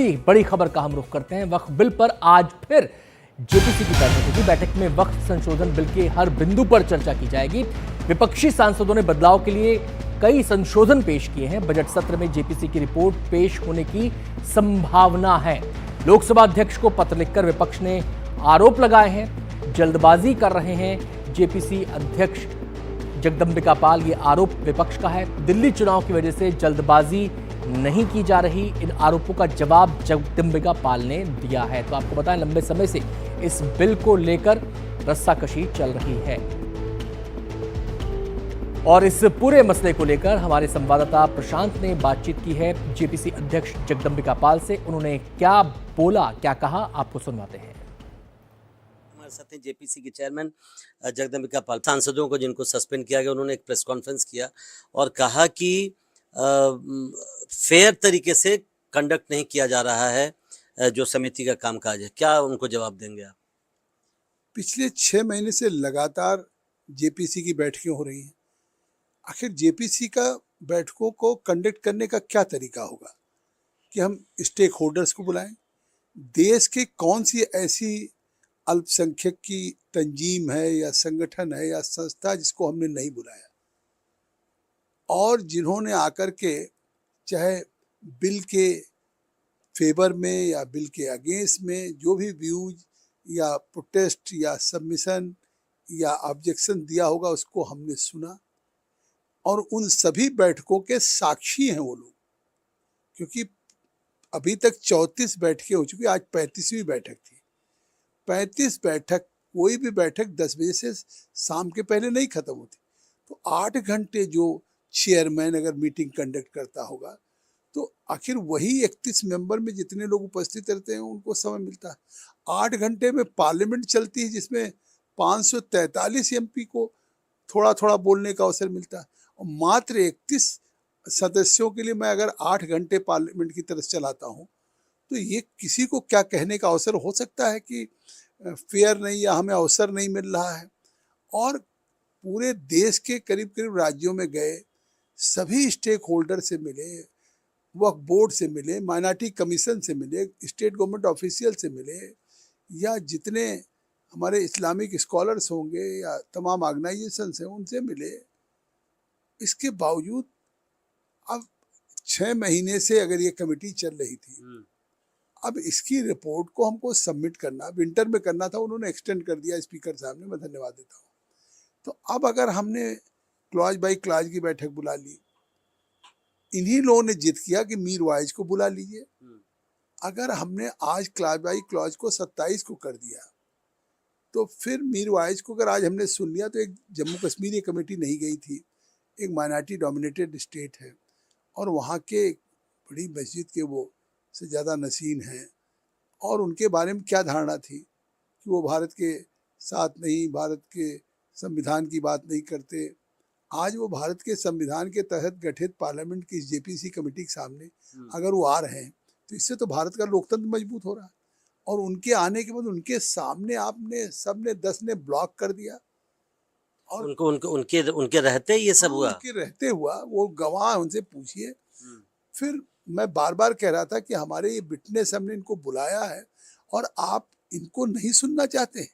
अगली बड़ी खबर का हम रुख करते हैं। वक्फ बिल पर आज फिर जेपीसी की बैठक होगी। बैठक में वक्फ संशोधन बिल के हर बिंदु पर चर्चा की जाएगी। विपक्षी सांसदों ने बदलाव के लिए कई संशोधन पेश किए हैं। बजट सत्र में जेपीसी की रिपोर्ट पेश होने की संभावना है। लोकसभा अध्यक्ष को पत्र लिखकर विपक्ष ने आरोप लगाए हैं, जल्दबाजी कर रहे हैं जेपीसी अध्यक्ष जगदंबिका पाल। ये आरोप विपक्ष का है। दिल्ली चुनाव की वजह से जल्दबाजी नहीं की जा रही। इन आरोपों का जवाब जगदंबिका पाल ने दिया है। तो आपको बताएं, लंबे समय से इस बिल को लेकर रस्साकशी चल रही है और इस पूरे मसले को लेकर हमारे संवाददाता प्रशांत ने बातचीत की है जेपीसी अध्यक्ष जगदंबिका पाल से। उन्होंने क्या बोला, क्या कहा, आपको सुनवाते हैं। हमारे साथ हैं जेपीसी के चेयरमैन जगदंबिका पाल। सांसदों को जिनको सस्पेंड किया गया, उन्होंने एक प्रेस कॉन्फ्रेंस किया और कहा कि फेयर तरीके से कंडक्ट नहीं किया जा रहा है जो समिति का कामकाज है। क्या उनको जवाब देंगे आप? पिछले 6 महीने से लगातार जेपीसी की बैठकें हो रही हैं। आखिर जेपीसी का बैठकों को कंडक्ट करने का क्या तरीका होगा कि हम स्टेक होल्डर्स को बुलाएं? देश के कौन सी ऐसी अल्पसंख्यक की तंजीम है या संगठन है या संस्था जिसको हमने नहीं बुलाया, और जिन्होंने आकर के चाहे बिल के फेवर में या बिल के अगेंस्ट में जो भी व्यूज या प्रोटेस्ट या सबमिशन या ऑब्जेक्शन दिया होगा, उसको हमने सुना और उन सभी बैठकों के साक्षी हैं वो लोग। क्योंकि अभी तक 34 बैठकें हो चुकी, आज 35वीं बैठक थी। 35 बैठक, कोई भी बैठक 10 बजे से शाम के पहले नहीं खत्म होती। तो 8 घंटे जो चेयरमैन अगर मीटिंग कंडक्ट करता होगा, तो आखिर वही 31 मेंबर में जितने लोग उपस्थित रहते हैं उनको समय मिलता है। 8 घंटे में पार्लियामेंट चलती है जिसमें 543 एमपी को थोड़ा थोड़ा बोलने का अवसर मिलता है, और मात्र 31 सदस्यों के लिए मैं अगर 8 घंटे पार्लियामेंट की तरफ चलाता हूँ, तो ये किसी को क्या कहने का अवसर हो सकता है कि फेयर नहीं या हमें अवसर नहीं मिल रहा है। और पूरे देश के करीब करीब राज्यों में गए, सभी स्टेक होल्डर से मिले, वक्फ बोर्ड से मिले, माइनॉरिटी कमीशन से मिले, स्टेट गवर्नमेंट ऑफिशियल से मिले, या जितने हमारे इस्लामिक स्कॉलर्स होंगे या तमाम ऑर्गेनाइजेशन हैं उनसे मिले। इसके बावजूद अब 6 महीने से अगर ये कमेटी चल रही थी, अब इसकी रिपोर्ट को हमको सबमिट करना, विंटर में करना था, उन्होंने एक्सटेंड कर दिया स्पीकर साहब ने, मैं धन्यवाद देता हूँ। तो अब अगर हमने क्लॉज बाई क्लॉज की बैठक बुला ली, इन्हीं लोगों ने जिद किया कि मीर वाइज को बुला लीजिए। अगर हमने आज क्लॉज बाई क्लॉज को 27 को कर दिया, तो फिर मीर वाइज को अगर आज हमने सुन लिया, तो एक जम्मू कश्मीर कमेटी नहीं गई थी, एक माइनॉरिटी डोमिनेटेड स्टेट है और वहाँ के बड़ी मस्जिद के वो से ज़्यादा नसीन हैं, और उनके बारे में क्या धारणा थी कि वो भारत के साथ नहीं, भारत के संविधान की बात नहीं करते। आज वो भारत के संविधान के तहत गठित पार्लियामेंट की जेपीसी कमेटी के सामने अगर वो आ रहे हैं, तो इससे तो भारत का लोकतंत्र मजबूत हो रहा है। और उनके आने के बाद उनके सामने आपने सबने 10 ने ब्लॉक कर दिया, और उनके रहते ये सब हुआ। उनके रहते हुआ, वो गवाह, उनसे पूछिए। फिर मैं बार बार कह रहा था कि हमारे ये विटनेस, हमने इनको बुलाया है और आप इनको नहीं सुनना चाहते हैं।